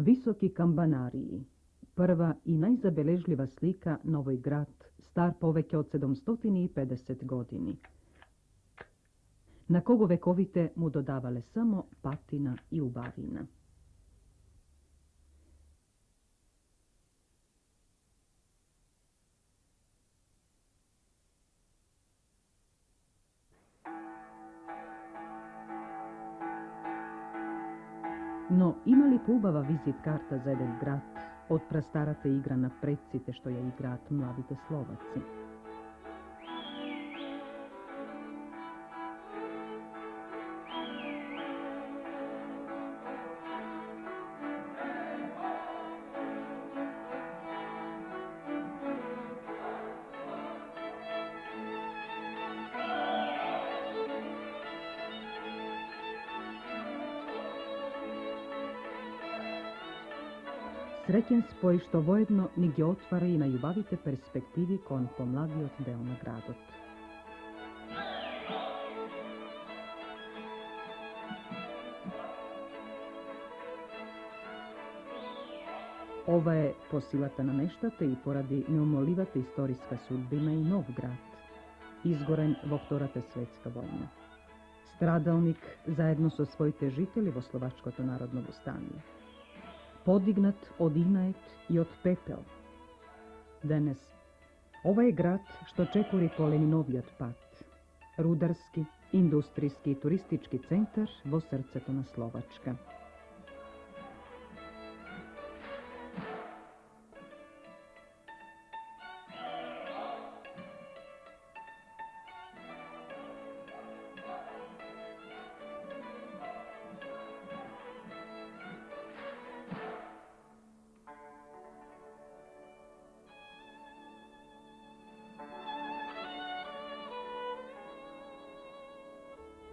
Visoki Kambanariji, prva i najzabeležljiva slika na ovoj grad, star poveke od 750 godini, na kogo vekovite mu dodavale samo patina i ubavina. No, ima li Pubava vizit karta za jedan grad, od prastarate igra na predsite što je igrat mladite Slovaci? Srećen spoj što vojedno nigdje otvara i na ljubavite perspektivi kon pomladi od deo na gradot. Ova je posilata na neštata i poradi neumolivata istorijska sudbina i nov grad, izgoren voktorate svetska vojna. Stradalnik zajedno so svojite žitelji vo slovačko-to narodno stanje. Podignat od inajet i od pepel. Danas, ovo je grad što čekori po Leninovi otpad. Rudarski, industrijski i turistički centar vo srceto na Slovačka.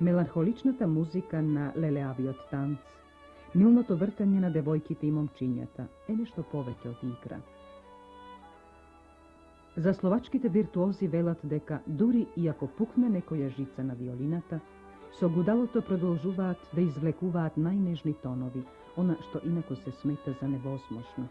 Melanholičnata muzika na leleavi od tanc, milното vrtanje na devojkite i momčinjata, nešto poveke od igra. Za slovačkite virtuozi velat deka, duri iako pukne nekoja žica na violinata, so gudaloto продолжуваат да извлекуваат najnežni tonovi, ona što inako se smeta za nevozmožno.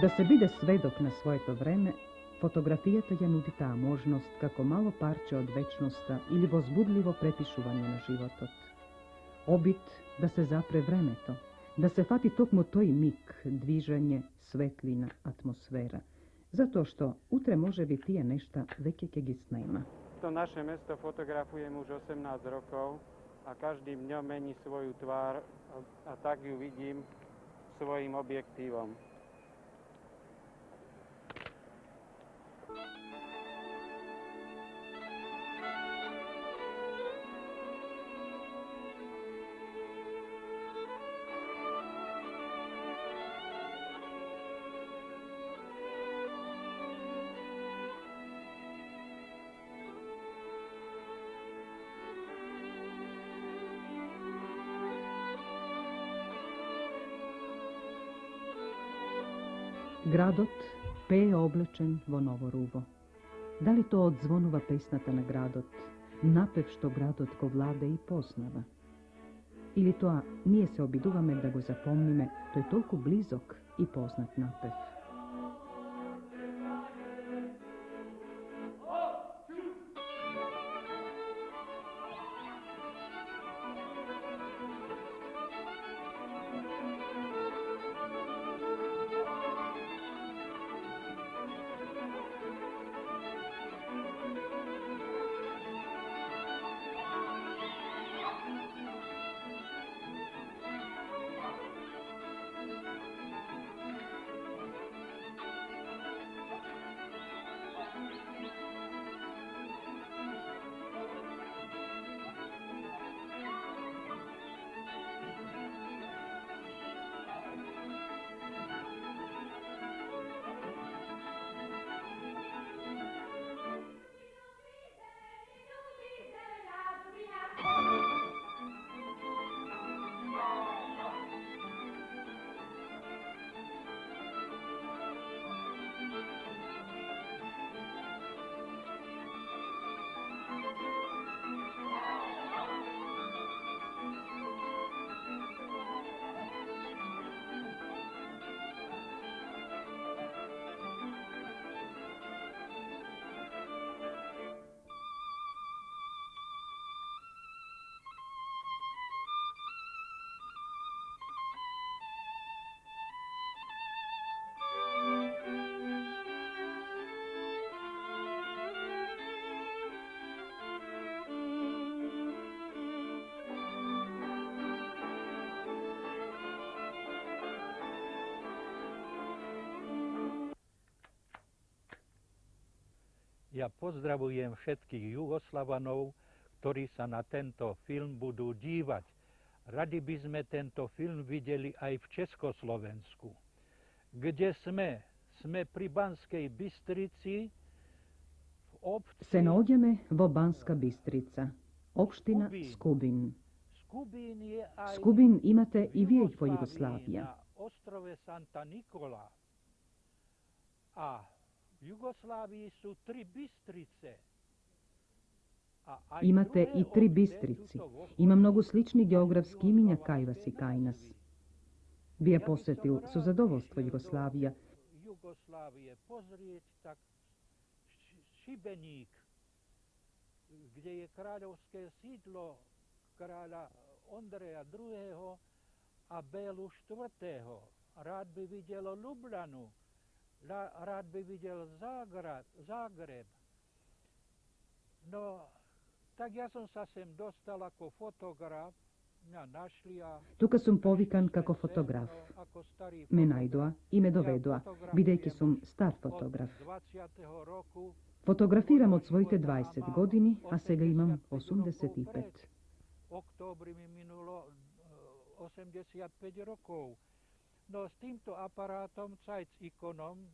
Da se bide svedok na svojeto vreme, fotografijata ja nudi ta možnost kako malo parče od večnosta ili возбудливо prepišuvanje na životot. Obit da se zapre vremeto, da se fati tokmo toj mik, dviženje, svetlina, atmosfera. Zato što utre može biti je nešta veke kegis nema. To naše mesto fotografujem už 18 rokov a každým dňom mení svoju tvár a tak ju vidím svojim objektívom. Gradot peje oblečen vo novo ruvo. Da li to od zvonova pesnata na gradot, napev što gradot ko vlade i poznava? Ili to nije se obiduvame da go zapomnime, to je toliko blizok i poznat napev. Ja pozdravujem všetkých Jugoslavanov, ktorí sa na tento film budú dívať. Radi by sme tento film videli aj v Československu. Kde sme? Sme pri Banskej Bystrici, v obci... Se nađeme vo Banska Bystrica, opština Skubin. Skubin imate i vijeć po Jugoslavija. Na ostrove Santa Nikola. A v Jugoslaviji su 3 Bistrice. Imate i 3 Bistrici. Ima mnogo sličnih geografskih imenja kaj vas i kaj nas. Bi je posjetil su zadovoljstvo Jugoslavija. Jugoslavije pozrieť, tak Šibeník, gdje je kraljovské sídlo kráľa Ondreja II. A Bélu IV. Rád by videl Ljubljanu, rád by videl Zagreb. No, tak ja som sa sem dostal ako fotograf, mňa našli a... Tuka sum povikan kako fotograf. Me najdoa i me dovedoa, bidejki sum star fotograf. Fotografiram od svojte 20 godini, a sega imam 85. Oktobri mi minulo 85 rokov. No s týmto aparátom, cajc ikonom,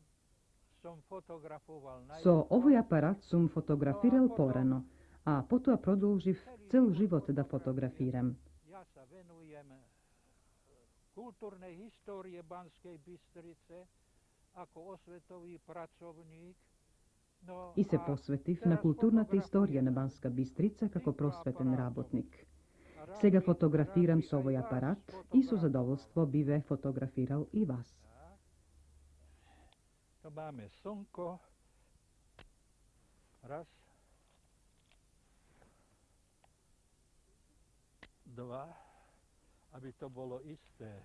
som fotografoval najviac. So ovoj aparat sum fotografiral porano, a potom produživ cel život da fotografiram. Ja sa venujem kultúrnej histórie Banskej Bystrice ako osvetový pracovník. No, I se posvetiv na kulturnata istorija na Banska Bystrica kako prosveten rabotnik. Sega fotografiram s ovoj aparat i su zadovoljstvo bive fotografiral i vas. To máme slnko. Raz. 2. Aby to bolo isté.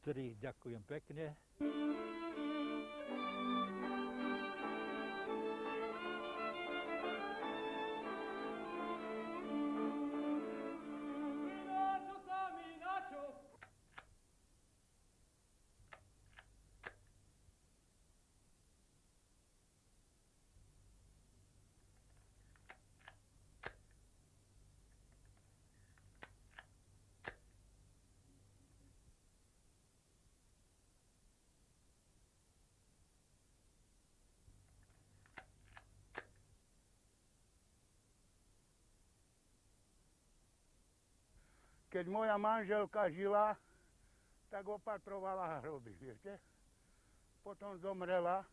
3. Ďakujem pekne. Keď moja manželka žila, tak opatrovala hroby, viete? Potom zomrela.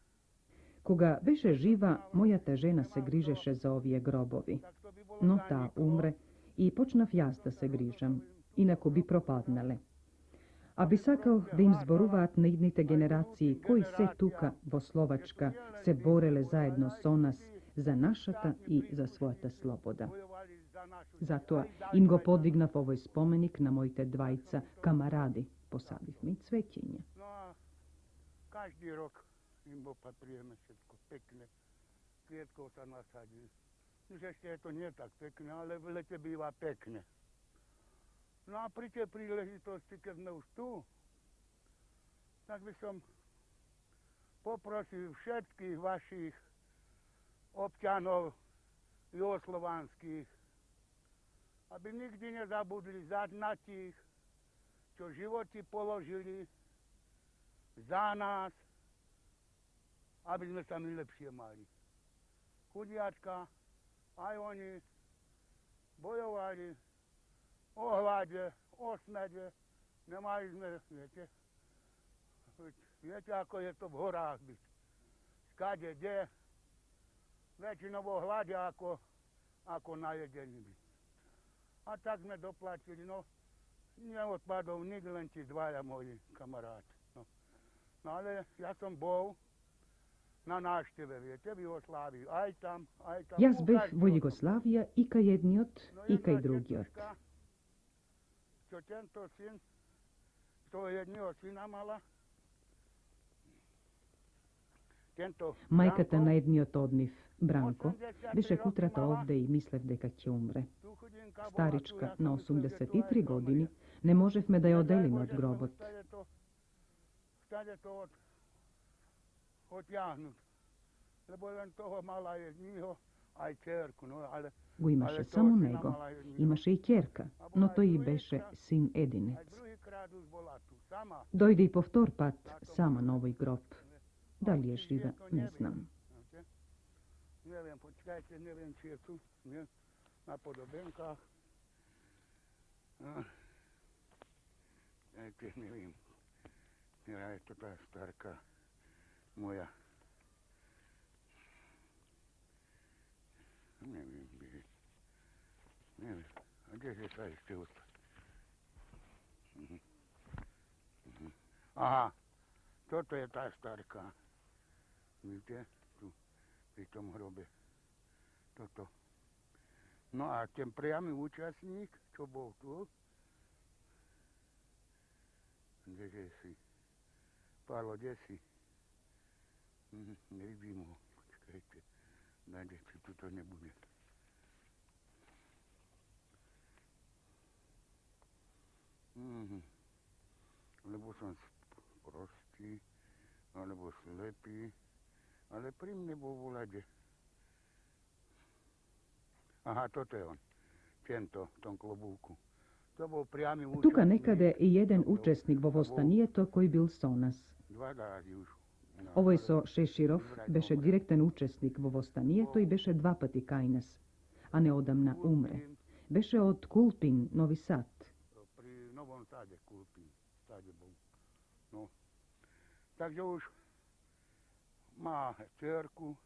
Koga beše živa, moja ta žena se grižeše za ovije grobovi. No ta umre i počnav jas da se grižam, inako bi propadnele. A bi sakal da im zboruvat na idnite generaciji koji se tuka vo Slovačka se borele zajedno so nas za našata i za svojata sloboda. Zato im go podignav ovoj spomenik na mojte dvajca kamaradi, posaviv mi cvećinje. No a každý rok im opatrujeme všetko pekne. Kvietkov sa nasadí. Už ešte je to nie tak pekné, ale v lete býva pekne. No a pri tej príležitosti, keď sme už tu, tak by som poprosil všetkých vašich občanov juhoslovanských, aby nikdy nezabudli na tých, čo životy položili za nás, aby sme sa my lepšie mali. Chudiačka, aj oni bojovali o hlade, o smede, nemali sme, viete, ako je to v horách byť. Skade, kde, väčšinou o hlade ako najedení byť. A tak sme doplatili, no, neodpadol nikdy, len tí dvaja moji kamaráti. No ale ja som bol na návšteve, viete, v Jugoslávii, aj tam. Ja zbeh vo Jugoslavija i ka jedni od, i ka i drugi od. Čo tento syn, toho jedného syna mala, Majkata na jedni od odniv, Branko, beše kutrata ovde i mislev deka će umre. Starička na 83 godini ne možev me da je odelim od grobot. Šta je to odjahnut? lebo len toho mala jedního, aj čerku, no ale... Го имаше Але само тоа сина него. мала еднино. Имаше и ќерка, но тој и беше син Aj единец. drugi krát už bola tu sama. Дојде и по втор пат сама на овој гроб. Дали е жива, не знам. Neviem, počkajte, neviem, či je tu, nie? Na podobenkách. Dajte, neviem. Ja je to tá starka moja. Neviem, kde. Neviem. A kdeže sa ešte ostať? Aha, toto je tá starka. Vidíte? Tu, pri tom hrobe. Toto. No a ten priamy účastník, čo bol tu, kdeže si? Pálo, kde si? Nevidím ho. Počkajte. Dajte, či tu to nebude. Lebo som prostý, alebo slepý, ale pri mne bol voľade. Aha, toto je on. Tento, v tom klobúku. To bol priamy účastník. Тука некаде и еден учесник во востанието кој бил со нас. Два дази уж. Овој со Шеширов беше директен учесник во востанието и беше два пати кај нас, а неодамна умре. Беше од Кулпин, Нови Сад. Pri Novom Sade, Kulpín. Sade bol. No. Takže už má čerku.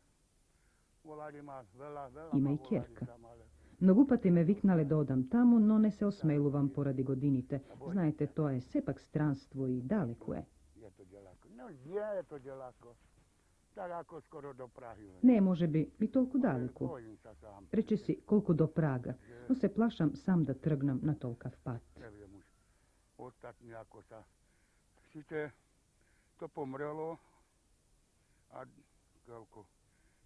Volali ma veľa. Има и ќерка. Многу пати ме викнале да одам таму, но не се осмелувам поради годините. Знаете, тоа е сепак странство и далеко е. Je to ďaleko. No, je to ďaleko. Tak ako skoro do Prahy. Не може би и толку далеко. Bojím sa sám. Рече си колку до Прага, но се плашам сам да тргнам на толкав пат. Neviem už. Ostatní ako sa. Síce to pomrelo a koľko?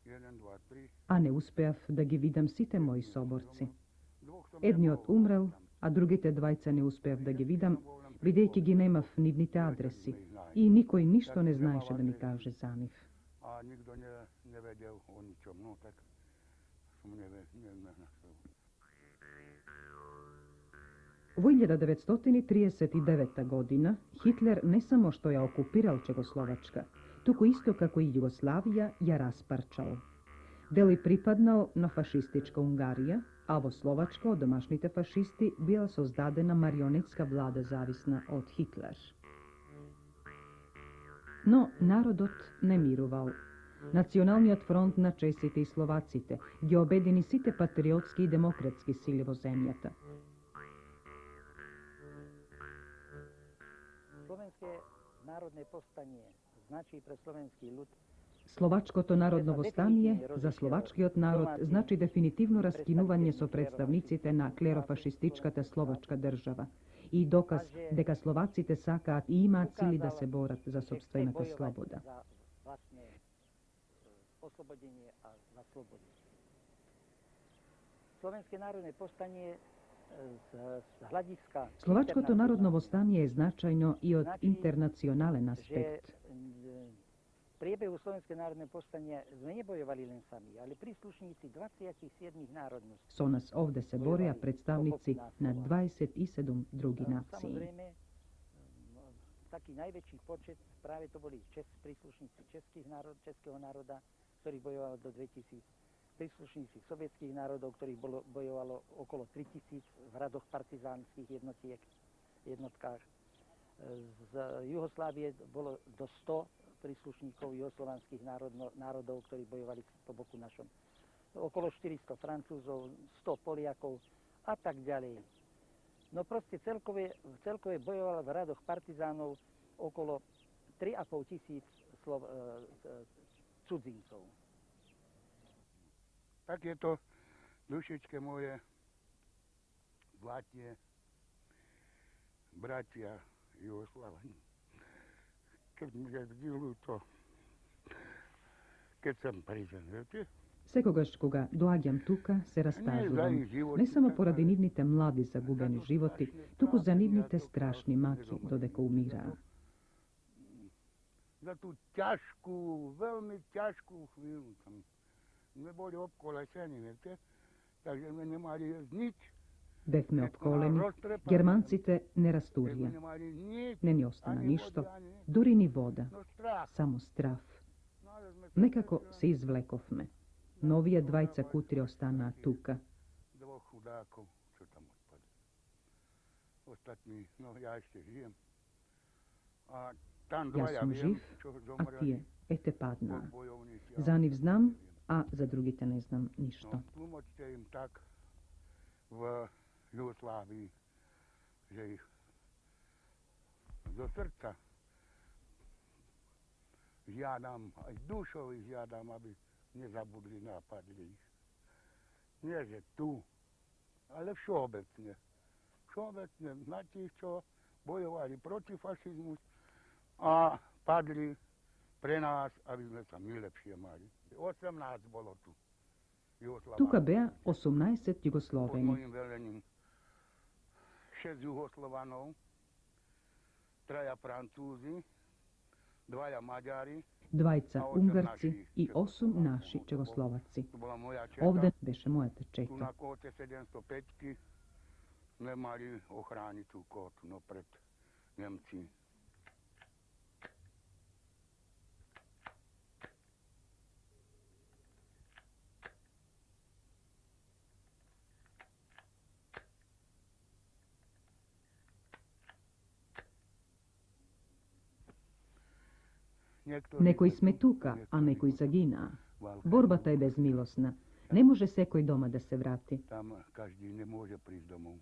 1, 2, 3. А не успеав да ги видам сите мои соборци. Dvoch som Едниот nebol. умрел, а другите двајца не успеав да ги видам, бидејќи ги немав нивните адреси и никој ништо не знаеше да ми каже за нив. A nikto nevedel o ničom. No tak som nenašel. Во 1939 година Хитлер не само што ја окупирал Чегословачка, туку исто како и Југославија ја распарчал. Дели припаднал на фашистичка Унгарија, а во Словачка од домашните фашисти била создадена марионетска влада зависна од Хитлер. Но народот не мирувал. Националниот фронт на чесите и словаците ги обедини сите патриотски и демократски сили во земјата. Slovenské národné povstanie значи pre slovenský ľud Словачкото народно востание за словачкиот народ значи дефинитивно раскинување со представниците на клерофашистичката словачка држава и доказ дека словаците сакаат и имаат сили да се борат за собствената слобода. za vlastné oslobodenie a za slobodu. Slovenské národné povstanie z hľadiska Словачкото народно востание е значајно и од интернационален že аспект. v priebehu Slovenské národné povstania sme nebojovali len sami, ale príslušníci 27 národností. Со нас овде се бореа представници на 27 други нации. Samozrejme, taký najväčší počet práve to boli príslušníci českého národa, ktorí bojovali do 2000, príslušníci sovietských národov, ktorých bojovalo okolo 3000 v radoch partizánskych jednotkách. Z Juhoslávie bolo do 100 príslušníkov juhoslovanských národov, ktorí bojovali po boku našom. Okolo 400 Francúzov, 100 Poliakov a tak ďalej. No proste celkové bojovalo v radoch partizánov okolo 3,5 tisíc cudzincov. Tak je to, dušičke moje, zlatie, bratia Jugoslavani. Keď mi je ľúto, keď som priđen, viete? Секогаш кога доаѓам тука, се растажувам. Не само поради нивните млади загубени животи, туку за нивните страшни маки додека умираа. za tú ťažkú, veľmi ťažkú chvíľu tam. My boli obkolesení, viete, takže my nemali jesť nič. Бевме обколени, германците не растурија. Не ни остана ништо, дури ни вода, само страф. Некако се извлековме. Но овие двајца кутри останаа тука. Dvoch chudákov, čo tam odpadli. Ostatní, no ja ešte žijem. A tam Јас dvaja сум viem, жив, čo а zomreli тие ете паднаа. od bojovníci. За нив знам, а за другите не знам ништо. No, tlmočte im tak v Jugoslávii, že ich zo srdca žiadam, aj dušou ich žiadam, aby nezabudli, napadli ich. Nie, že tu, ale všeobecne. Všeobecne na tých, čo bojovali proti fašizmu a padli pre nás, aby sme sa my lepšie mali. 18 bolo tu. Тука беа 18 Pod Југословени. mojim velením 6 Jugoslovanov, 3 Francúzi, 2 Maďari. Двајца унгарци и 8 наши Чегословаци. To bola moja četa. Овде беше мојата Tu чета. na kote 705 sme mali ochrániť tú kotu, no pred Nemci. Некои сме тука, а некои загинаа. Борбата е безмилосна. Не може секој дома да се врати. Tam každý nemôže prísť domov.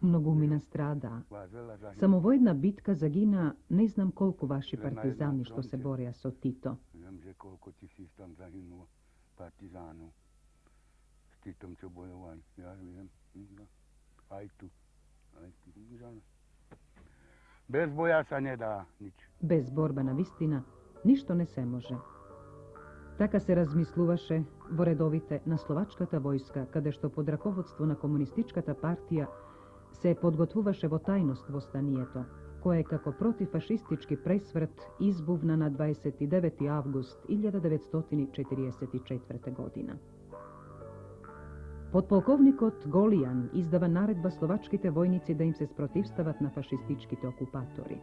Многумина страдаа. Vás veľa zahynulo. Само во една битка загинаа не знам колку ваши партизани што се бореа со Тито. Viem, že koľko tisíc tam zahynulo partizánov. S Titom, čo bojovali. Ja viem. Aj tu. Aj tu. Bez boja sa nedá nič. Без борба на вистина, ништо не се може. Така се размислуваше во редовите на словачката војска, каде што под раководство на комунистичката партија се подготвуваше во тајност востанието, кое како противфашистички пресврт избувна на 29. август 1944 година. Подполковникот Голијан издава наредба словачките војници да им се спротивстават на фашистичките окупатори.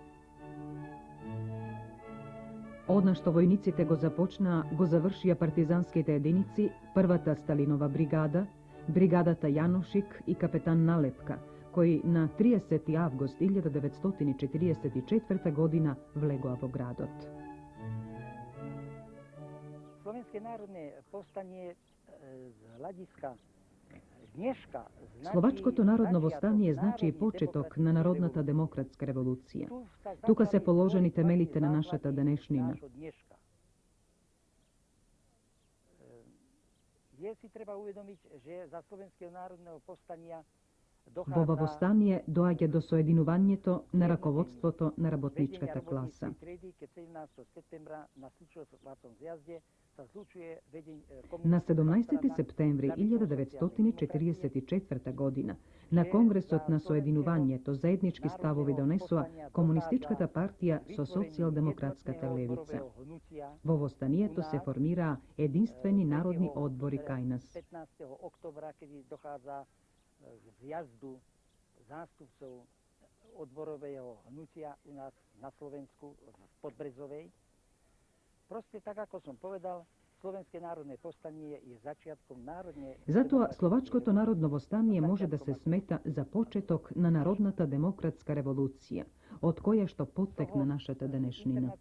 Одна што војниците го започнаа, го завршија партизанските единици, првата Сталинова бригада, бригадата Јаношик и капетан Налепка, кои на 30. август 1944 година влегоа во градот. Slovenské národné povstanie z hľadiska dneška значи Словачкото народно востание значи и почеток на народната демократска револуција. Тука се положени темелите на нашата денешнина. Вие си треба уведомиť, že za slovenského národného povstania Во ова востание доаѓа до соединувањето на раководството на работничката класа. На 17. септември 1944 година на Конгресот на соединувањето заеднички ставови донесоа Комунистичката партија со социјалдемократската левица. Во востанието се формираа единствени народни одбори кај нас. 15. октobra, kedy dochádza k zjazdu zástupcov odborového hnutia u nás na Slovensku v Podbrezovej. Proste tak, ako som povedal, Slovenské národné povstanie je začiatkom národne... Затоа Словачкото народно востание може да се смета за почеток на народната демократска револуција, од која што поттекна нашата денешнина.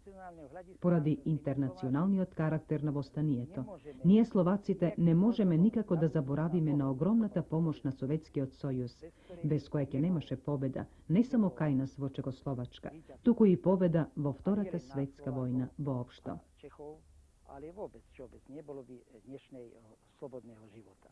Поради интернационалниот карактер на востанието, ние словаците не можеме никако да заборавиме на огромната помош на Советскиот сојуз, без која ќе немаше победа не само кај нас во Чегословачка, туку и победа во Втората светска војна воопшто. Ale vôbec nebolo by dnešného slobodného života.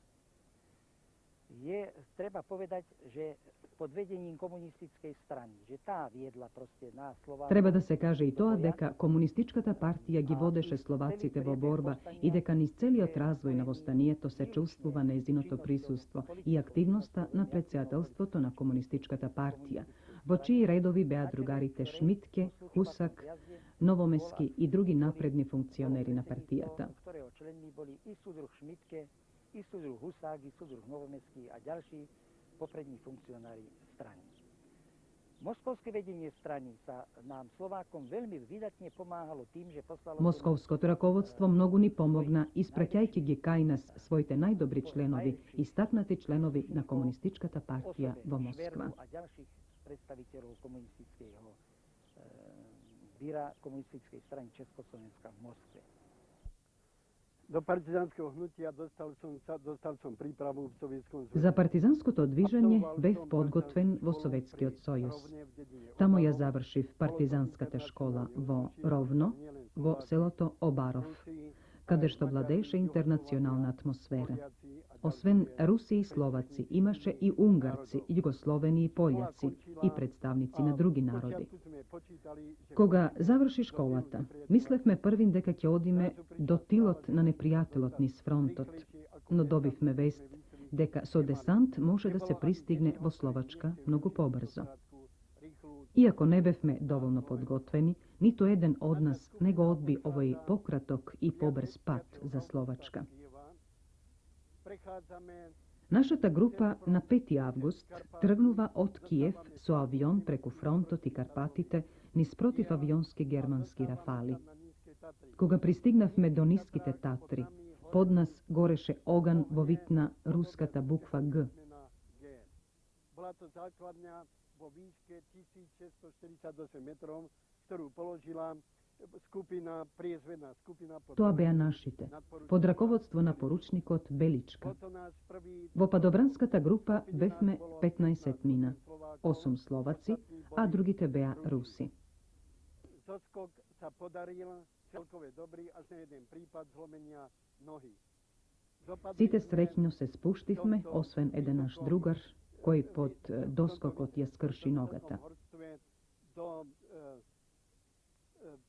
Treba povedať, že pod vedením komunistickej strany, že tá viedla proste na Slovácku. Треба да се каже и тоа дека комунистичката партија ги водеше словаците во борба и дека низ целиот развој на востанието се чувствува нејзиното присуство и активноста на председателството на комунистичката партија, во чии редови беа другарите Шмитке, Хусак, Новомески и други напредни функционери на партијата. Ktorého členmi boli i súdruh Šmitke, i súdruh Husák, i súdruh Novomeský a ďalší poprední funkcionári strany. Moskovské vedenie strany sa nám Slovákom veľmi vydatne pomáhalo tým, že poslalo... Московското раководство многу ни помогна, испраќајќи ги кај нас своите најдобри членови, истакнати членови на Комунистичката партија во Москва. A ďalších predstaviteľov komunistického bíra komunistickej strany Československa v Moskve. Do partizánskeho hnutia dostal som prípravu v Sovietskom zväze. За партизанското движење бев подготвен во Советскиот сојуз. Тамо ја завршив партизанската школа во Ровно, во селото Обаров, каде што владееше интернационална атмосфера. Освен Руси и Словаци, имаше и Унгарци, Југословени и Пољаци и представници на други народи. Кога заврши школата, мислевме првин дека ќе одиме до тилот на непријателот низ фронтот, но добивме вест дека со десант може да се пристигне во Словачка многу побрзо. Иако не бевме доволно подготвени, ниту еден од нас не го одби овој пократок и побрз пат за Словачка. Нашата група на 5 август тргнува од Киев со авион преку фронтот и Карпатите низ противавионски германски рафали. Кога пристигнавме до ниските Татри, под нас гореше оган во вид на руската буква Г. Vo výške 1648 metrov, ktorú položila priezvedná skupina Тоа беа нашите, под раководство на поручникот Беличка. Во падобранската група бевме 15 мина, 8 словаци, а другите беа руси. Zoskok sa podaril, celkové dobrý, až na jeden prípad zlomenia nohy. Сите среќно се спуштивме, освен еден наш другар, кој под доскокот ја скрши ногата. Do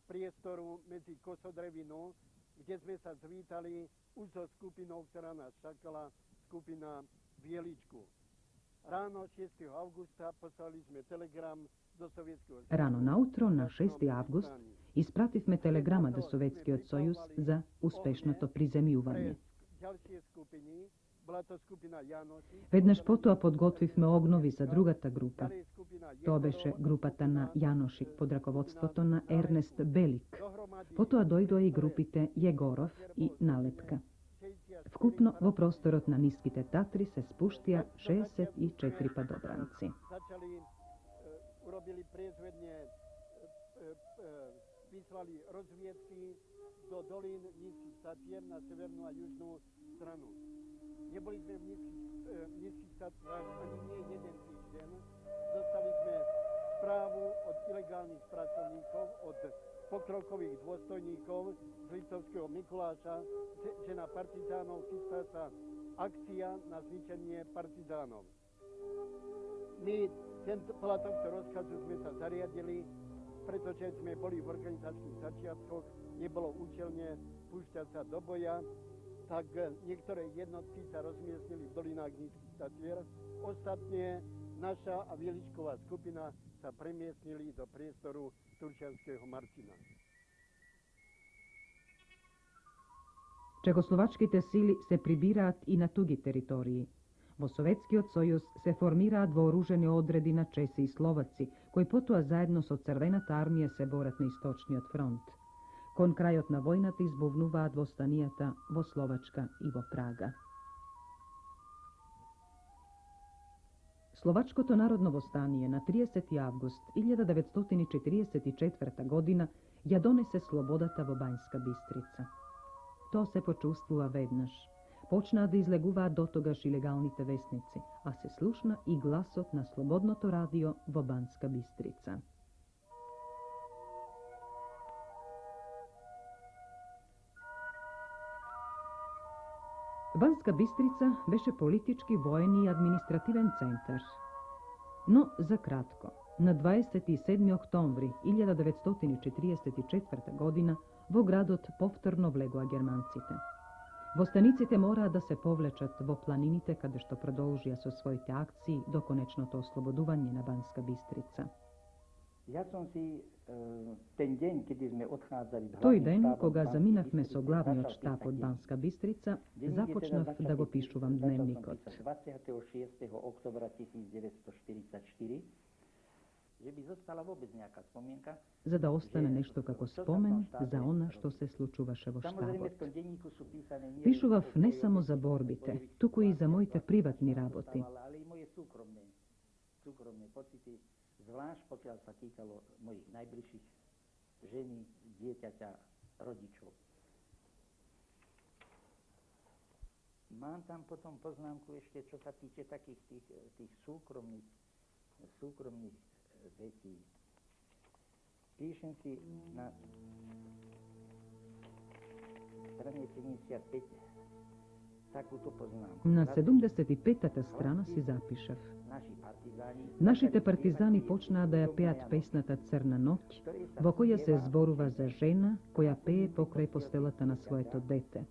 priestoru medzi Kosodrevinou, kde sme sa zvítali už so skupinou, ktorá nás čakala, skupina Bieličku. Ráno 6. augusta poslali sme telegram do Sovietskeho sojuza. Рано наутро, на 6. август, испративме телеграма до Советскиот сојуз за успешното приземјување. Ďalšie skupiny, bola to skupina Janoši. Веднаш потоа подготвивме огнови за другата група. Тоа беше групата на Јаношик под раководството на Ернест Белик. Потоа дојдоа и групите Јегоров и Налетка. Вкупно во просторот на ниските Татри се спуштија 64 падобранци. Urobili priezvedne, vyslali rozviedky do dolín nízkych Tatier na severnú a južnú stranu. Neboli sme v nízkych Tatrách ani nie jeden týždeň. Dostali sme správu od ilegálnych pracovníkov, od pokrokových dôstojníkov z Litovského Mikuláša, že na partizánov chystá sa akcia na zničenie partizánov. My podľa tohto rozkazu sme sa zariadili, pretože sme boli v organizačných začiatkoch, nebolo účelne púšťať sa do boja, tak niektoré jednotky sa rozmiestnili v dolinách nízkych Tatier. Ostatne naša a Bieličková skupina sa premiestnili do priestoru Turčianského Martina. Чехословачките сили се прибираат и на туги територии. Во Советскиот сојуз се формираат вооружени одреди на чеси и словаци, кои потоа заедно со Црвената армија се борат на Источниот фронт. Кон крајот на војната избувнуваат востанијата во Словачка и во Прага. Словачкото народно востание на 30. август 1944 година ја донесе слободата во Бањска Бистрица. Тоа се почувствува веднаш. Почнаа да излегуваат дотогаш илегалните вестници, а се слушна и гласот на слободното радио во Банска Бистрица. Банска Бистрица беше политички, воен и административен центар. Но за кратко, на 27. октомври 1944 година во градот повторно влегоа германците. Vostanicite mora da se povlečat vo planinite kada što продолжија со своите акции до конечното ослободување на Банска Бистрица. Ja som si ten deň, kedy sme odchádzali z Тој hlavným ден, štábom кога Banskej заминавме со Bystrice, главниот začal штаб písať од denník. Банска Бистрица, Denník je започнав teda да го začal пишувам začal som дневникот. písať 26. oktobra 1944, že by zostala vôbec nejaká spomienka. За да остане нешто како спомен за она што се случуваше во Samozrejme, штабот. v tom denníku sú písané nie Пишував o не mojej само за osobnej борбите, bojových туку и situáciách, за моите ktoré приватни som работи. dostávala, ale i moje súkromné pocity, zvlášť pokiaľ sa týkalo mojich najbližších ženy, dieťaťa, rodičov. Mám tam potom poznámku ešte, čo sa týče takých tých súkromných vecí. Píšem si na strane 75 takúto poznámku. На 75-та страна си запишав. Naši partizáni, Нашите партизани почнаа да ја пеат песната Црна ноќ, во која се зборува за жена која пее покрај постелата на своето дете,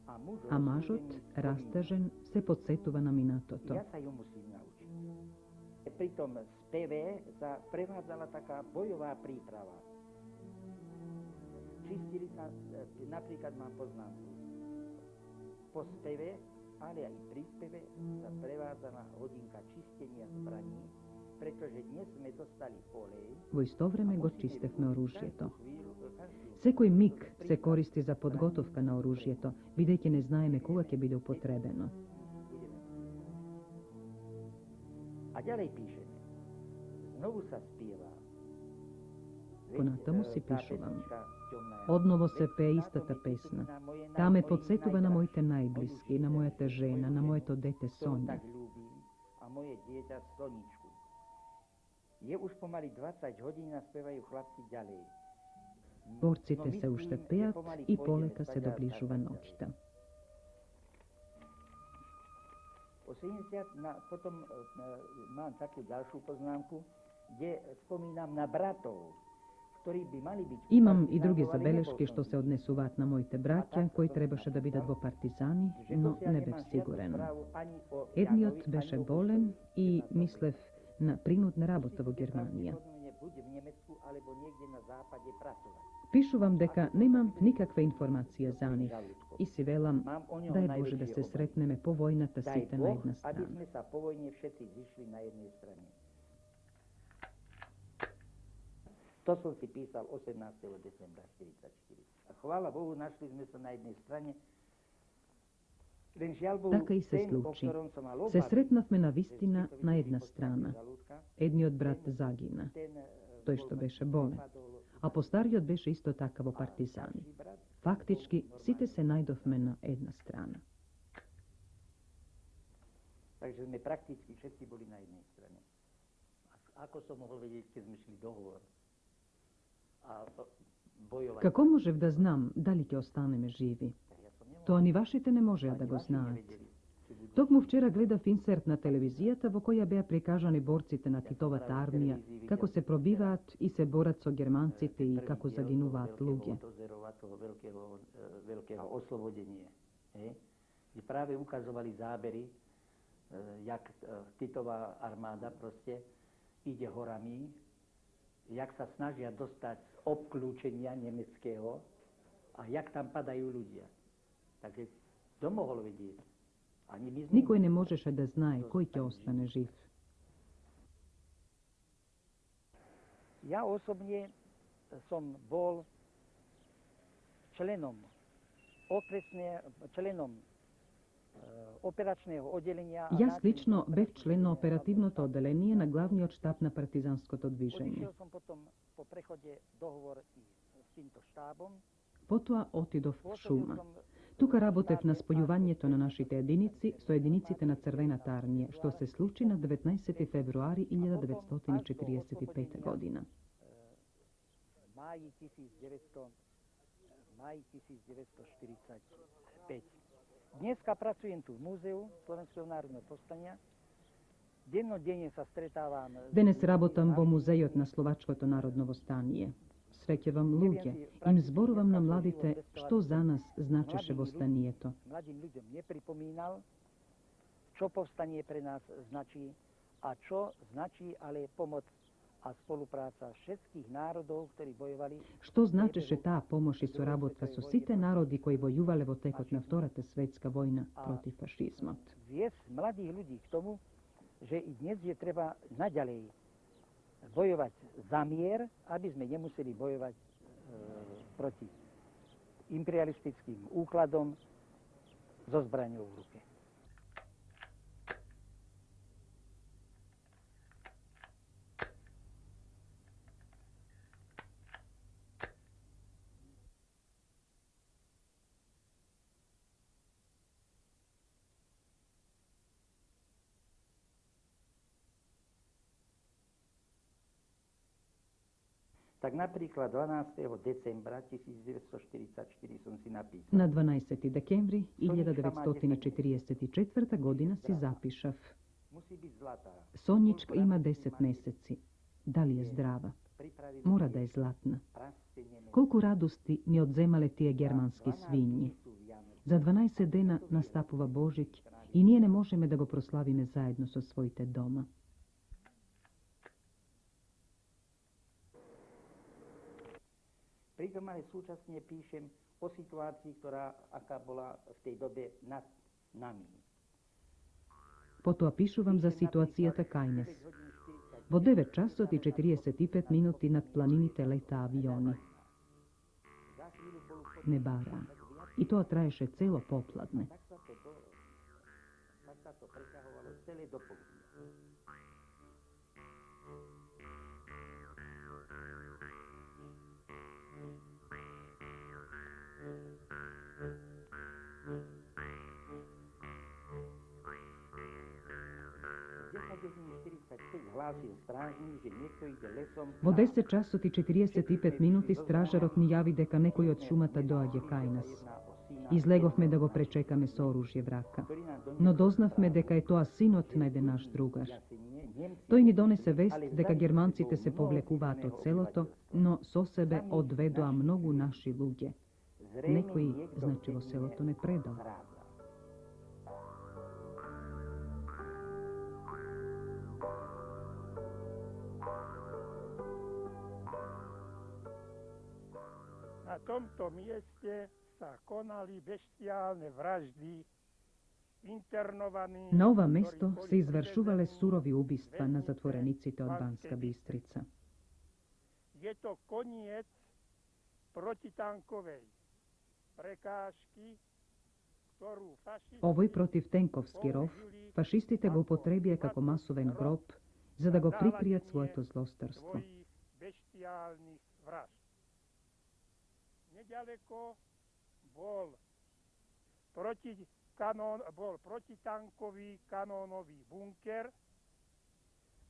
а мажот, растажен, се подсетува на минатото. Ja sa ju musím naučiť. Pri tom speve sa prevádzala taká bojová príprava. Čistili sa, napríklad mám poznámku, po speve, ale aj pri speve sa prevádzala hodinka čistenia zbraní, pretože dnes sme dostali olej. Во исто време го чистевме оружјето. Секој миг се користи за подготовка на оружјето, бидејќи не знаеме кога ќе биде употребено. A ďalej píšeme. Znovu sa spieva. Понатаму си пишувам. Одново Одново се пее истата песна. Таа ме подсетува на моите најблиски, на мојата жена, на моето дете Сонја. A moje dieťa Soničku. Je už pomaly 20 hodín a spievajú chlapci ďalej. Борците се уште пеат и полека се доближува ноќта. Potom mám takú ďalšiu poznámku, kde spomínam na bratov, ktorí by mali byť... Имам и други забелешки што се однесуваат на моите браќа, кои требаше да бидат во партизани, но не бев сигурен. Едниот беше болен и мислев на принудна работа во Германија. Пишувам дека немам никаква информација за нив и си велам, дај Боже да се сретнеме по војната сите на една Aby страна. sme sa po vojne všetci zišli na jednej strane. To som si písal 18. decembra 1944. A chvála Bohu, našli sme sa na jednej strane. Len žiaľ Bohu, Така и се ten, o случи. ktorom som mal Се obavy, сретнавме на že вистина si to на videli една pod страна. žalúdka, Едниот брат загина, ten, тој bol што mŕtvy, беше болен, padol, а постариот беше исто така во партизани. starší brat, Фактички, сите се најдовме на една страна. takže sme prakticky všetci boli na jednej strane. Ako som mohol vedieť, keď sme šli dohovor a bojovať? Како можев да знам дали ќе останеме живи? Ja som nemohol, Тоа ни вашите не можеа ani да го vaši знаат. nevedeli, či budú. Токму вчера гледав инсерт на телевизијата во која беа прикажани борците на Титовата армија, како се пробиваат и се борат со германците и како загинуваат луѓе. Toho veľkého oslobodenia. Kde práve ukazovali zábery, jak Titová armáda proste ide horami, jak sa snažia dostať z obklúčenia nemeckého a jak tam padajú ľudia. Takže kto mohol vedieť? Ani my sme... Никој не можеше да знае кој ќе остане жив. Ja osobne som bol členom operačného oddelenia. Јас лично бев член на оперативното одделение на главниот штаб на партизанското движење. Odišiel som potom po prechode dohovor i s týmto štábom. Потоа отидов в Pôsobil Шума. som Тука работев на спојувањето на нашите единици со единиците на Црвената армија, што се случи на 19. февруари 1945 година. máji 1945. Dneska pracujem tu v múzeu Slovenského národného povstania. Dennodenne sa stretávam... Денес работам во музејот на Словачкото народно востание. vam luge, im zborovam na mladite, što za nas značeše vostanje to. Mladým ľuďom nepripomínal, čo povstanie pre nás značí a čo značí ale pomoc a spolupráca všetkých národov, ktorí bojovali. Što značeše ta pomoć i sоработва со сите народи кои војувале во текот на Втората светска војна против фашизмот. Viesť mladých ľudí k tomu, že i dnes je treba naďalej bojovať za mier, aby sme nemuseli bojovať proti imperialistickým úkladom so zbraňou v ruke. Tak napríklad 12. decembra 1944 som si napísal. Na 12. dekembri 1944. godina si zapišav. Musí byť zlatá. Sonjička ima 10 meseci. Da li je zdrava? Mora da je zlatna. Koliko radosti mi odzemale tije germanski svinji. Za 12 dena nastapува Božić i nije ne možeme da go proslavime zajedno so svojite doma. Pritom ale súčasne píšem o situácii, aká bola v tej dobe nad nami. Potom pišu vam za situacijata kajnes. Vo 9 časot i 45 minuti nad planinite leta avioni. Ne bara. I to traješe celo popladne. Tak sa to preťahovalo celé dopoludne. Vo 10 časot i 45 minuti stražarot mi javi deka nekoj od šumata doađe kaj nas. Izlegov me da go prečekame s oružje vraka. No doznav me deka je to asinot najde naš drugar. To i ni donese vest deka germancite se povlekuvat od celoto, no so sebe odvedo a mnogu naši luge. Nekoji značivo seloto ne predao. Na tomto mieste sa konali bestiálne vraždy internovaní. Na ova mesto se izvršuvale surovi ubistva na zatvorenicite od Banska Bistrica. Je to koniec protitankovej prekážky, ktorú fašisti Ovoj protiv tenkovski rov, fašistite go upotrebije kako masoven grob, za da go priprijat svoje to zlostarstvo. svojich bestiálnych vražd. Nedaleko bol protitankový kanónový bunker,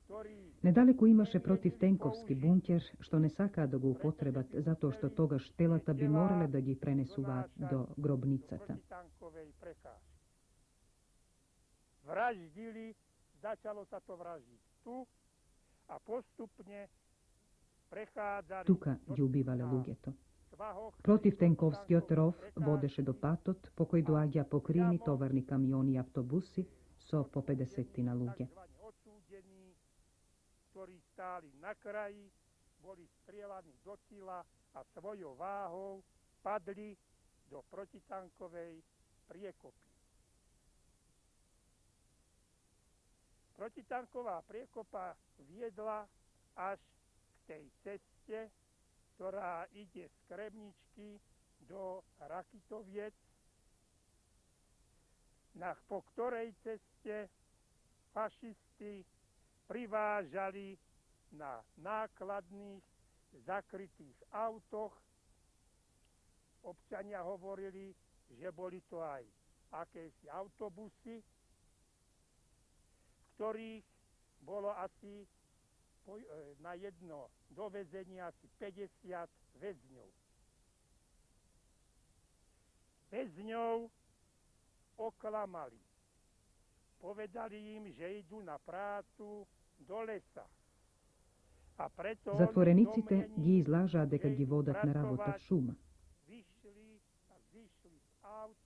ktorý Nedaleko imaše protiv tenkovski bunker, što ne saka da go upotrebat, zato što toga štelata bi morale da gi prenesu do grobnicata. protitankovej prekážky. Vraždili, začalo sa to vraždiť tu a postupne prechádzali Tuka gi ubivale na lugeto. svahoch Protiv tenkovski otrov vodeše do Patot, po koji doagja pokrijeni tovarni kamioni i autobusi so po 50 na luge. takzvaní odsúdení, ktorí stáli na kraji, boli strieľaní do tila a svojou váhou padli do protitankovej priekopy. Protitanková priekopa viedla až k tej ceste, ktorá ide z Kremničky do Rakitoviec, po ktorej ceste fašisti privážali na nákladných zakrytých autoch. Občania hovorili, že boli to aj akési autobusy, v ktorých bolo asi na jedno dovezenie asi 50 väzňov. Väzňov oklamali. Povedali im, že idú na prácu do lesa. A preto Zatvorenicite ги излажаа дека ги водат на работа в шума. Vyšli a zišli z aut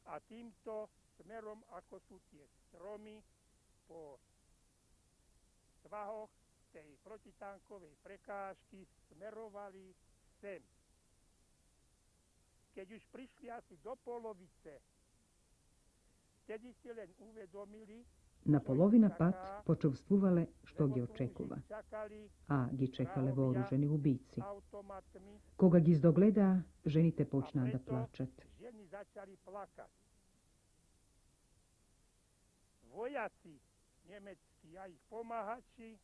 a týmto smerom, ako sú tie stromy po svahoch tej protitankovej prekážky, smerovali sem. Keď už prišli asi do polovice, vtedy si len uvedomili, На половина пат почувствувале што ги очекува, а ги чекале вооружени убийци. automatmi, Кога ги издогледаа, жените почнаа да плачат. ženy začali plakať. Vojaci nemeckí a ich pomáhači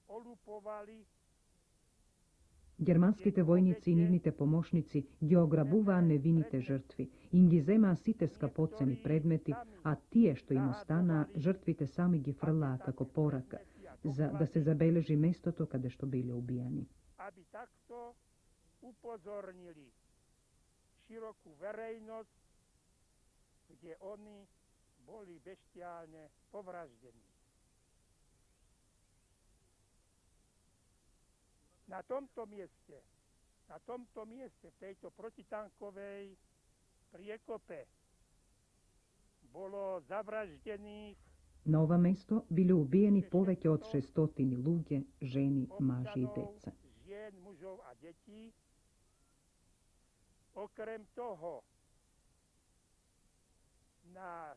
olupovali Германските војници и нивните помошници ги ограбуваа невините жртви, им ги земаа сите скапоцени предмети, а тие што им останаа, жртвите сами ги фрлаа како порака, за да се забележи местото каде што биле убијани. aby takto upozornili širokú verejnosť, kde oni boli beštiálne povraždení. Na tomto mieste tejto protitankovej priekope bolo zavraždených На ова место биле убиени повеќе од 600 луѓе, жени, мажи и občanov, деца. žien, mužov a detí. Okrem toho, na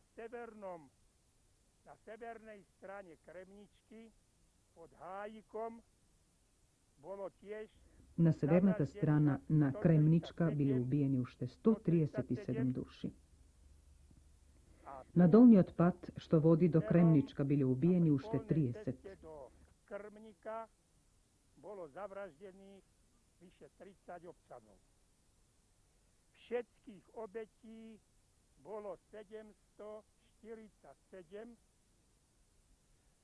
severnej strane Kremničky pod Hájikom bolo tiež На северната страна на Кремничка биле убиени уште 137 души. a На долниот пат што води до Кремничка биле убиени уште dolnej 30. ceste do Krmnika bolo zavraždených vyše 30 občanov. Všetkých obetí bolo 747,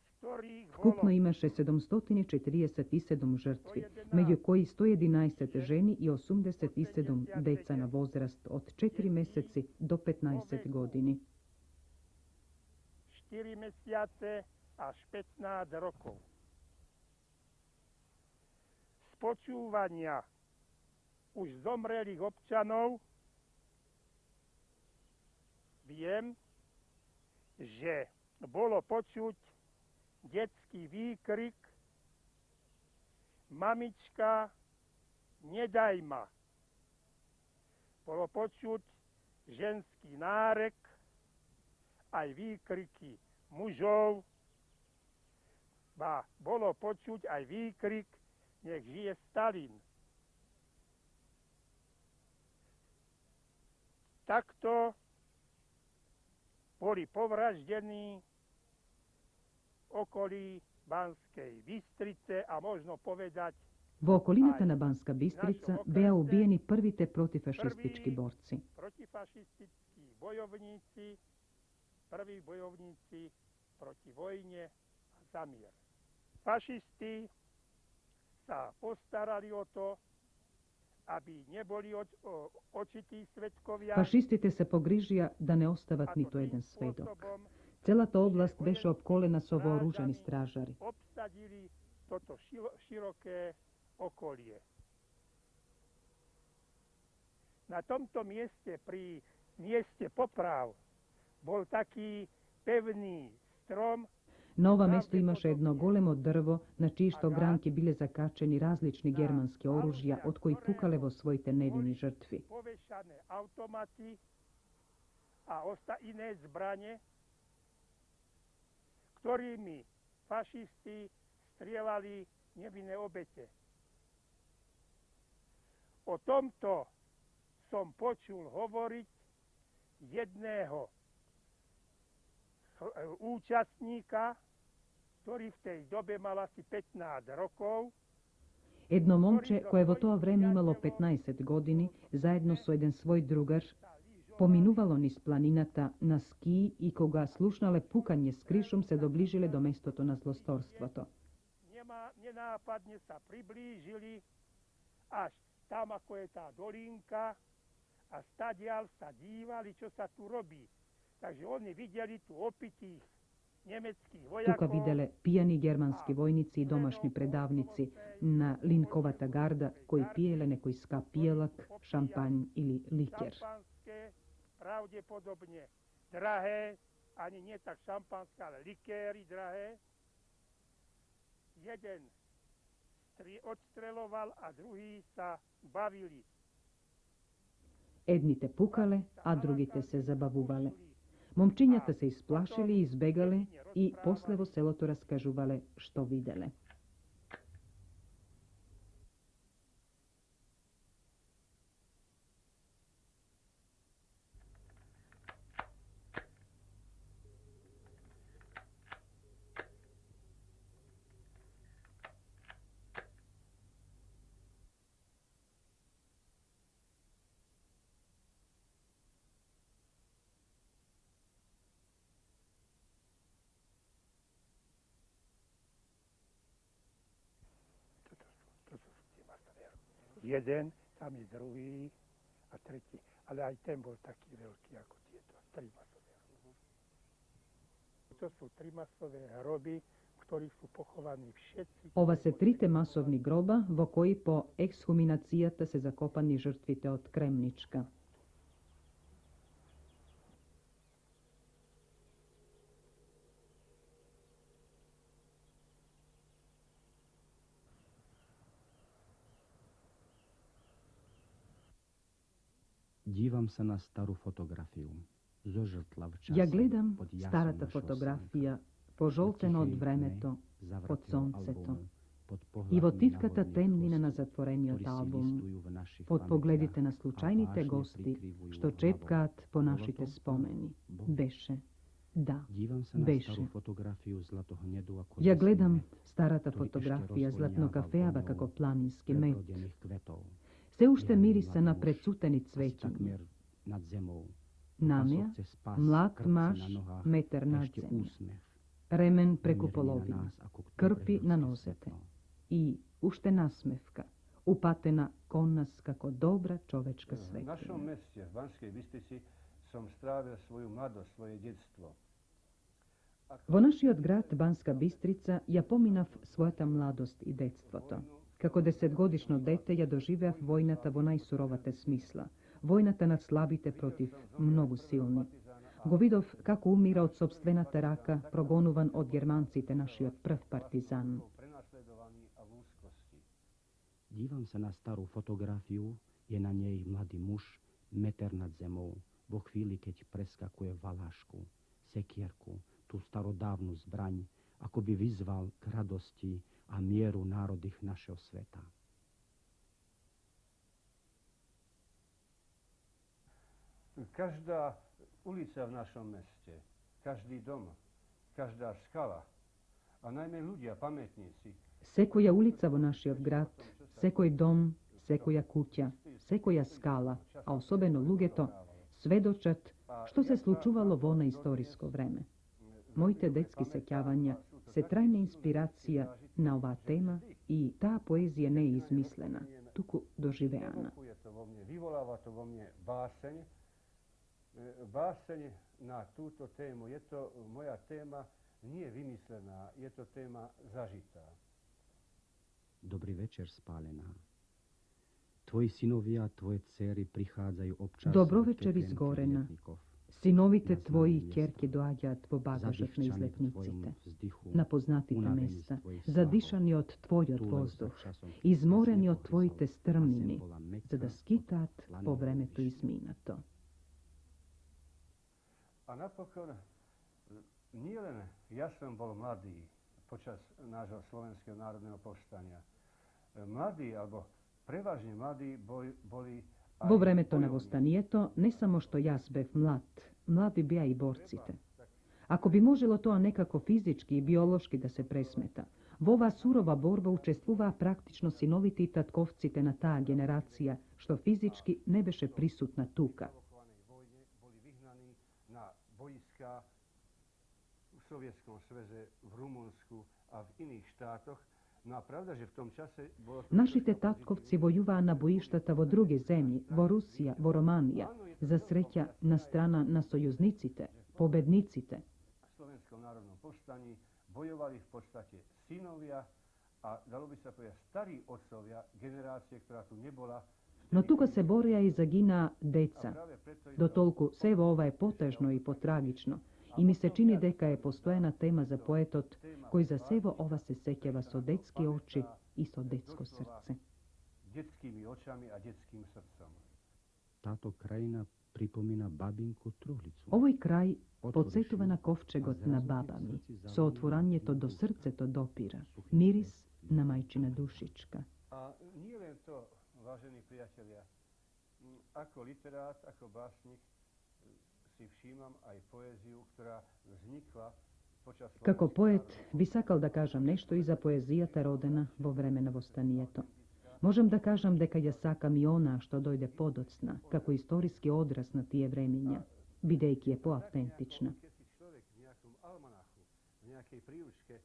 z ktorých Вкупно bolo имаше 747 жртви, меѓу кои 111 жени и 87 деца на возраст од 4 месеци до 15 години. 4 mesiace až 15 rokov. Z počúvania už zomrelých občanov viem, že bolo počuť detský výkrik: mamička, nedaj ma. Bolo počuť ženský nárek, aj výkriky mužov, ba bolo počuť aj výkrik: nech žije Stalin. Takto boli povraždení okolí Banskej Bystrice a možno povedať Во околината на Банска Бистрица беа убиени првите протифашистички борци. protifašistickí bojovníci, prví bojovníci proti vojne a za mier. Fašisti sa postarali o to, aby neboli očití svedkovia. Фашистите се погрижија да не остават ниту еден сведок. Целата област беше обколена со вооружени стражари. Obsadili toto široké okolie. Na tomto mieste, pri mieste poprav, bol taký pevný strom. На ова место имаше едно големо дрво на чии што гранки биле закачени различни германски оружја од кои пукале во своите невини жртви. Povešané automaty a iné zbranie, ktorými fašisti strieľali nevinné obete. O tomto som počul hovoriť jedného účastníka, ktorý v tej dobe mal asi 15 rokov. Едно момче кое во тоа време имало 15 години, заедно со еден свој другар, поминувало низ планината на ски и кога слушнале пукање с кришом се доближиле до местото на злосторството. Nenápadne sa priblížili až tam, ako je tá dolínka, a stadiaľ sa dívali, čo sa tu robí. Takže oni videli tu opitých německých Tuka vojakov. videle pijani germanski vojnici i domašni predavnici na linkovata garda koji pijele nekoj skapjelak, šampanj ili liker. Šampanské, pravděpodobně drahé, ani nie tak šampanské, ale likéry drahé. Jeden odstreloval a druhý sa bavili. Jedni te pukale, a drugi te se zabavuvale. Momčinjata se isplašili i izbegale i poslevo seloto raskažuvale što videle. Jeden, tam je druhý a tretí. Ale aj ten bol taký veľký ako tieto, trimasové hroby. To sú trimasové hroby, v ktorých sú pochovaní všetci. Ova se trite masovni groba, vo koji po ekshuminacijata se zakopani žrtvite od Kremnička. Dívam sa na starú fotografiu. Zo žrtla v čase. Ja gledam pod jasom starata našho fotografija, slnka. požolteno od Tichej vremeto, tme zavratého pod sonceto. albumu, pod I vo pohľadmi tivkata náhodných temnina na hostí, zatvoreni od ktorí si albumu. listujú v našich Pod pogledite pamätiach na a slučajnite vážne gosti, prikrivujú što hlavom. čepkat po Bolo našite to? spomeni. Bolo. Beše. Da. Dívam sa na Beše. starú fotografiu zlatohnedu ako Ja lesný gledam med, starata ktorý fotografija ešte zlatno rozvoňava kafeava vôňou kako planinski med. prerodených kvetov. Se ušte Bielý mirisa na mladý muž, predsuteni asi cvetinje. takmer nad zemou. Namja, Pasovce spas, mlad krpce maš, na nohách, meter nad ešte zemlju. úsmeh. Remen preko Umierni na polovine. nás ako Krpi na dobroľudské nozete. svetlo. I ušte nasmevka. Upatena kon nas kako dobra čovečka V našom svetinja. meste, v Banskej Bystrici, som strávil svoju mladosť, svoje detstvo. Vo naši od grad Banska Bistrica ja pominav svojata mladost i detstvoto. Kako 10-godišno dete ja doživev vojnata vo najsurovate smisla. Vojnata nad slabite protiv mnogu silni. Go vidov kako umira od sobstvenata raka, progonovan od Germancite naši od prv partizan. Prenasledovaní a v úzkosti. Dívam sa na starú fotografiu, je na nej mladý muž, meter nad zemou, vo chvíli, keď preskakuje valášku, sekierku, tú starodávnu zbraň, ako by vyzval k radosti a mieru národých našeho sveta. Každá ulica v našom meste, každý dom, každá skala a najmä ľudia, pamätníci, Sekoja ulica vo naši od grad, sekoj dom, sekoja kuća, sekoja skala, a osobeno lugeto, svedočat što se slučuvalo vo na istorijsko vreme. Mojte detski sekjavanja se trajna inspiracija na ova tema i ta poezija ne je izmislena, tuku doživeana. evokuje to vo mne, vyvoláva to vo mne báseň. Báseň na túto tému. Je to moja téma nie vymyslená, je to téma zažitá. Dobrý večer, spálená. Tvoji synovia a tvoje dcery prichádzajú občas Dobro od večer pekenky izgorena. ljetnikov. Sinovite Na tvoji znane kjerke mjesta. doađat vo bagažat na Zadihčani v tvojom izletnicite. vzdihu, Na poznatite unaveni z mesta, tvojih zadišani slahov. od tvoj od Túlajú sa vozduh, časom izmoreni s od tvojite nepohrizom, a strmnini, sem bola Meka za da od skitat planov po vremetu vyšších. izminato. A napokon, nielen ja som bol mladý počas nášho slovenského národného povstania. Mladí, alebo prevažne mladí, boli aj Vo vreme to bojovníci. navostanijeto, ne samo što jas bev mlad bi bija i borcite. Ako bi moželo to nekako fizički i biološki da se presmeta, vova surova borba učestvuva praktično sinoviti tatkovcite na ta generacija, što fizički ne beše prisutna tuka. Provokovanej vojne boli vyhnaní na boiska v Sovietskom sveze, v Rumunsku a v iných štátoch. No a pravda, že v tom čase bolo to... Našite tatkovci vojuva na bojištata vo druge zemlji, vo Rusija, vo Romanija, za sreća na strana na sojuznicite, pobednicite. v Slovenskom národnom povstaní bojovali v podstate synovia a dalo by sa povedať starí otcovia, generácie, ktorá tu nebola. No tuga se borja i zagina deca. Do tolku sevo ova je potežno i potragično. I mi se čini deka je postojena tema za poetot koji za sevo ova se sekjeva so detski oči i so detsko srce. Detskými očami a detským srdcom. Táto krajina pripomína babinku truhlicu. Ovoj kraj podsjetuje na kovčegot na babami. So otvoranje to do srce to dopira. Miris na majčina dušička. A nie len to, vážení priatelia, ako literát, ako básnik si všímam aj poéziu, ktorá vznikla počas... Kako poet bi sakal da kažem nešto i za poezijata rodena vo vremena Vostanijeto. Možem da kažem deka ja sakam i ona što dojde podocna, kako istorijski odraz na tije vremenja. Bidejki je poautentična. Keď si človek v nejakom almanachu, v nejakej príručke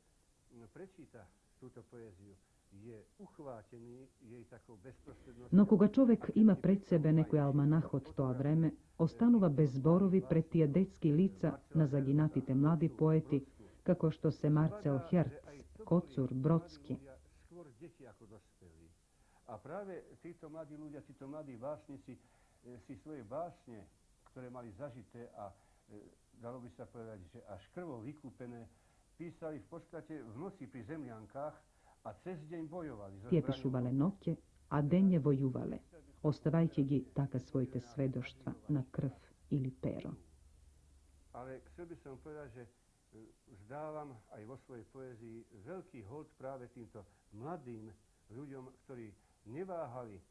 prečíta túto poéziu, je uhvaćeni jej takou bezprostrednosťou. No koga čovek ima pred sebe neku almanah od toa vreme, ostanuva bez zborovi pred tije detski lica na zaginatite mladi poeti, kako što se Marcel Herc, Kocur, Brodski. Skôr deti ako dospelí. A práve títo mladí ľudia, títo mladí básnici si svoje básne, ktoré mali zažité a dalo by sa povedať, že až krvou vykúpené, písali v podstate v noci pri zemljankách a cez deň bojovali. Tije pišuvale noće, a denje vojuvale, ostavajte gi taka svojte svedoštva na krv ili pero. Ale chcel by som povedať, že vzdávam aj vo svojej poézii veľký hold práve týmto mladým ľuďom, ktorí neváhali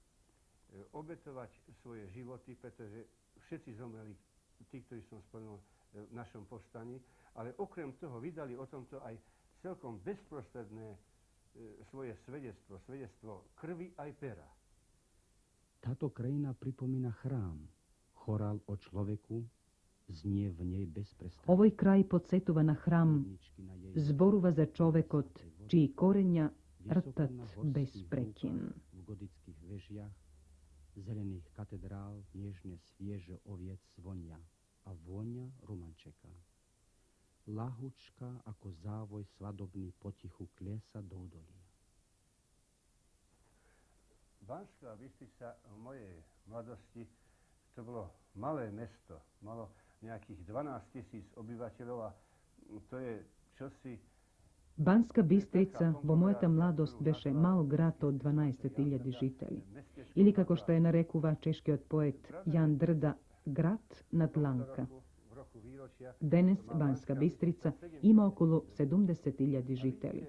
obetovať svoje životy, pretože všetci zomreli, tí, ktorí som spomenul v našom povstaní, ale okrem toho vydali o tomto aj celkom bezprostredné svoje svedectvo krvi aj pera. Táto krajina pripomína chrám, chorál o človeku, znie v nej bez prestania. Ovoj kraj podsjetuva na hram, zboruva za čovekot, čiji korenja rtat bez prekin. V gotických vežiach, zelených katedrál, nežne svieže oviec vonia a vôňa rumančeka. Lahučka ako závoj svadobný potichu klesa do údolia. Banská Bystrica v mojej mladosti to bolo malé mesto. Malo nejakých 12 000 obyvateľov a to je čosi... Banska Bystrica, vo mojeta mladost, beše mal grad od 12.000 žitelji. Ili kako što je narekuva češki od poet Jan Drda, grad nad Lanka. Danes Banska Bystrica ima okolo 70.000 žitelji.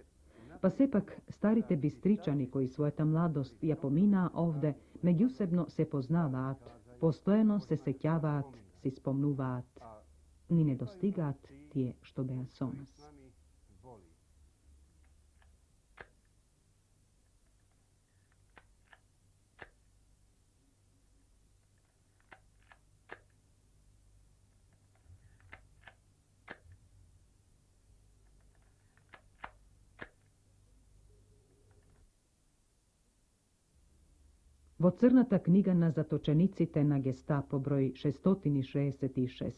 Pa sepak starite Bistričani koji svojeta mladost ja pomina ovde, međusebno se poznavat, postojeno se sekjavat, si spomnuvat, ni ne dostigat tije što beja somas. Vo crnata knjiga na zatočenici te na Gestapo broj 666.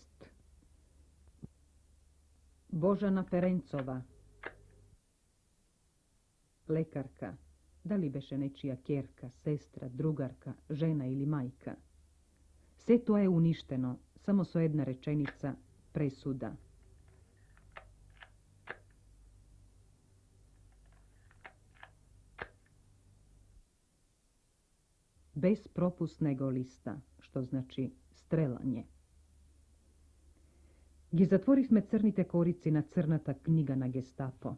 Božana Ferencova. Lekarka. Da li beše nečija kjerka, sestra, drugarka, žena ili majka? Sve to je uništeno, samo so jedna rečenica, presuda. Bez propusnego lista, što znači strelanje. Gdje zatvorihme crnite korici na crnata knjiga na Gestapo.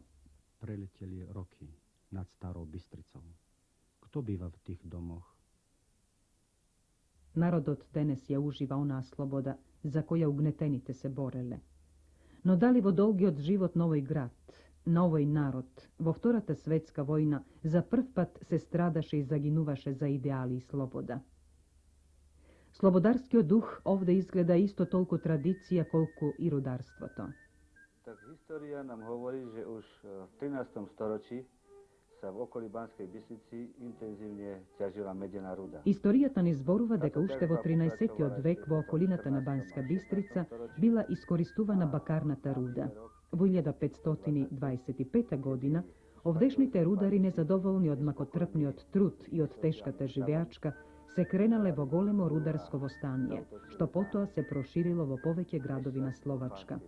Preleteli roky nad starou Bystricou. Kto býva v tých domoch? Narod od danes je uživa ona sloboda za koja ugnetenite se borele. No da li vo dolgi od život novoj grad, novoj narod, vo vtorata svetska vojna, za prv pat se stradaše i zaginuvaše za ideali i sloboda. Slobodarski duh ovde izgleda isto toliko tradicija koliko i rudarstvo to. Tak história nám hovorí, že už v 13. storočí sa v okolí Banskej Bystrici intenzívne ťažila medená ruda. Istorijata ni zboruva da ušte vo 13. od vek vo okolinata na Banska Bystrica bila iskoristuvana bakarnata ruda. во 1525 година, овдешните рудари, незадоволни од макотрпниот труд и од тешката живеачка, се кренале во големо рударско востание, што потоа се проширило во повеќе градови на Словачка.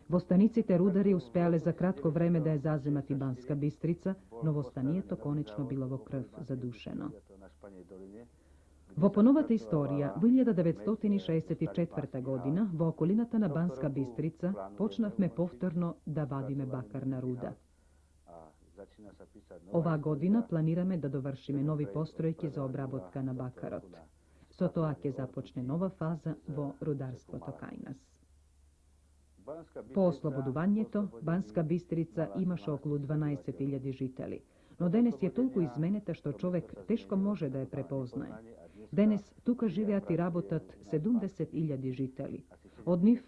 Востаниците рудари успеале за кратко време да ја заземат и Банска Бистрица, но востанието конечно било во крв задушено. Во поновата историја, во 1964 година, во околината на Банска Бистрица, почнавме повторно да вадиме бакарна руда. Оваа година планираме да довршиме нови постројки за обработка на бакарот. Со тоа ќе започне нова фаза во рударството кај нас. По ослободувањето, Банска Бистрица имаше околу 12.000 жители, но денес е толку изменета што човек тешко може да ја препознае. Денес тука живеат и работат 70.000 жители. Од нив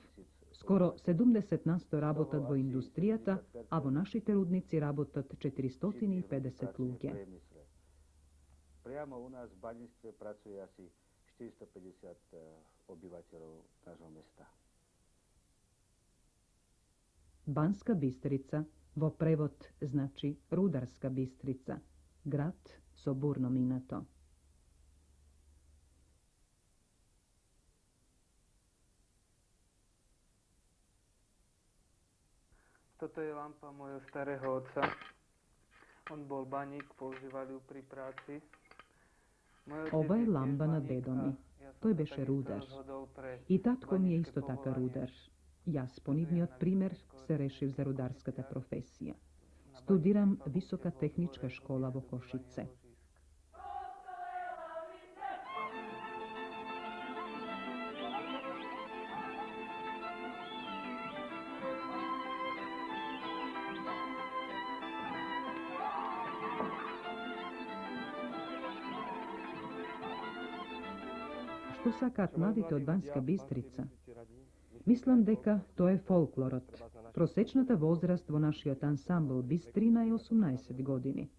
скоро 70% работат во индустријата, а во нашите рудници работат 450 луѓе. Прямо у нас в Банинстве працуе аси 450 обивателов нашего места. Банска Бистрица во превод значи Рударска Бистрица, град со бурно минато. Toto je lampa mojho starého otca. On bol baník, používali ju pri práci. Ова е ламба на дедо ми. Тој беше рудар. И татко ми е исто така рудар. Јас по нивниот пример се решив за рударската професија. Студирам Висока техничка школа во Кошице. Што сакаат младите од Банска Бистрица? Мислам дека тоа е фолклорот. Просечната возраст во нашиот ансамбл Бистрина е 18 години.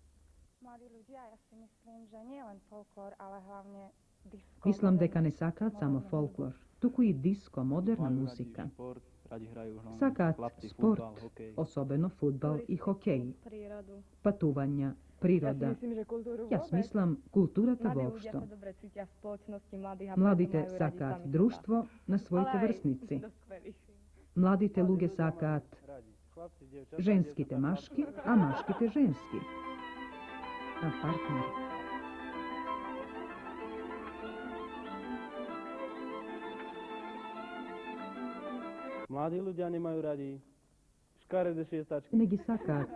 Мислам дека не сакаат само фолклор, туку и диско, модерна музика. Сакаат спорт, особено фудбал и хокеј, патувања, природа. Јас мислам културата воопшто. Младите сакаат друштво на своите врсници. Младите луѓе сакаат женските машки, а машките женски. А партнери. Mladí ľudia nemajú radi škaredé šiestačky. Не ги сакаат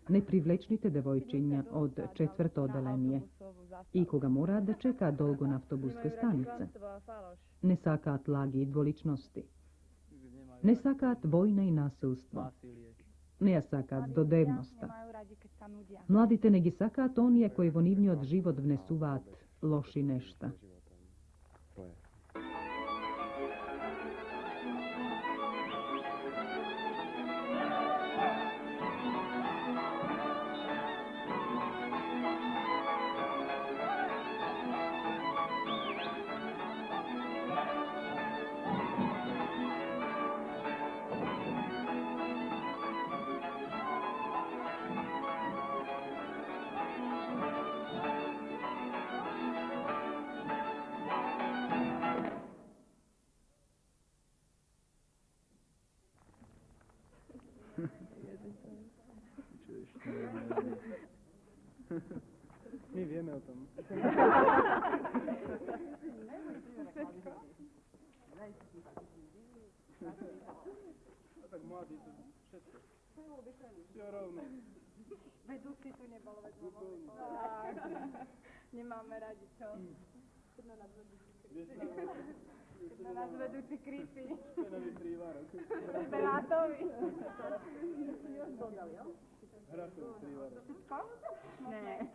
непривлечните девојчиња од четврто оделение и кога мораат да чекаат долго на автобуска станица. Не сакаат лаги и дволичности. Не сакаат војна и насилство. Не ја сакаат додевноста. Младите не ги сакаат оние кои во нивниот живот внесуваат лоши нешта. My vieme o tom. A tak mladí to všetko. Všetko rovno. Vedúci tu nebol, nemáme radi, čo? Jedno nás vedúci creepy. Špenový prívárok. Belátovi. Hrachový prívárok. Ne.